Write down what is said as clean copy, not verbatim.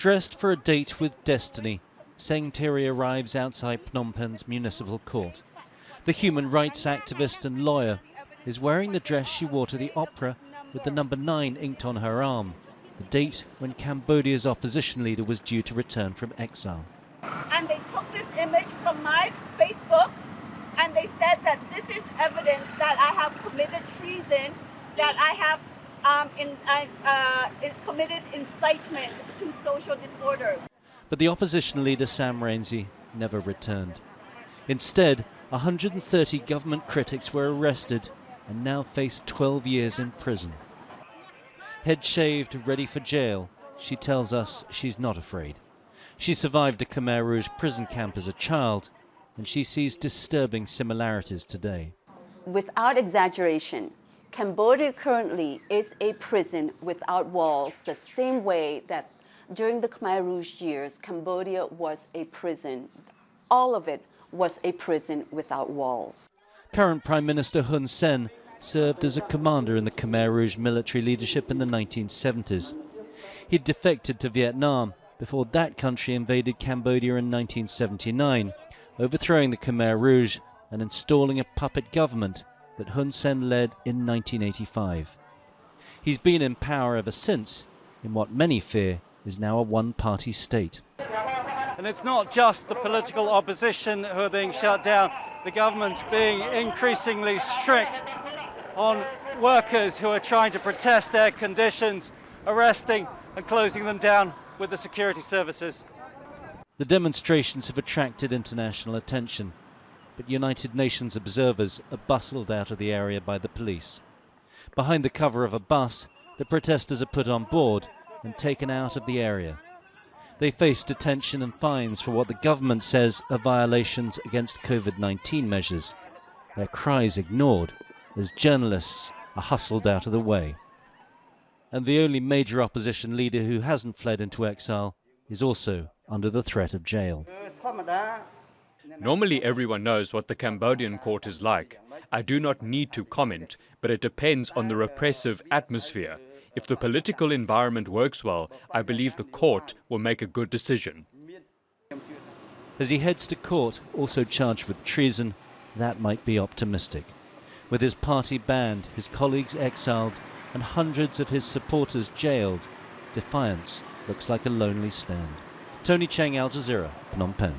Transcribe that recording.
Dressed for a date with destiny, SENG THEARY arrives outside Phnom Penh's municipal court. The human rights activist and lawyer is wearing the dress she wore to the opera with the number 9 inked on her arm, the date when Cambodia's opposition leader was due to return from exile. And they took this image from my Facebook and they said that this is evidence that I have committed treason, that I have committed incitement to social disorder. But the opposition leader Sam Rainsy never returned. Instead, 130 government critics were arrested and now face 12 years in prison. Head shaved, ready for jail, she tells us she's not afraid. She survived a Khmer Rouge prison camp as a child, and she sees disturbing similarities today. Without exaggeration, Cambodia currently is a prison without walls, the same way that during the Khmer Rouge years, Cambodia was a prison. All of it was a prison without walls. Current Prime Minister Hun Sen served as a commander in the Khmer Rouge military leadership in the 1970s. He'd defected to Vietnam before that country invaded Cambodia in 1979, overthrowing the Khmer Rouge and installing a puppet government that Hun Sen led in 1985. He's been in power ever since, in what many fear is now a one-party state. And it's not just the political opposition who are being shut down. The government's being increasingly strict on workers who are trying to protest their conditions, arresting and closing them down with the security services. The demonstrations have attracted international attention, but United Nations observers are bustled out of the area by the police. Behind the cover of a bus, the protesters are put on board and taken out of the area. They face detention and fines for what the government says are violations against COVID-19 measures. Their cries ignored as journalists are hustled out of the way. And the only major opposition leader who hasn't fled into exile is also under the threat of jail. Normally everyone knows what the Cambodian court is like. I do not need to comment, but it depends on the repressive atmosphere. If the political environment works well, I believe the court will make a good decision. As he heads to court, also charged with treason, that might be optimistic. With his party banned, his colleagues exiled, and hundreds of his supporters jailed, defiance looks like a lonely stand. Tony Cheng, Al Jazeera, Phnom Penh.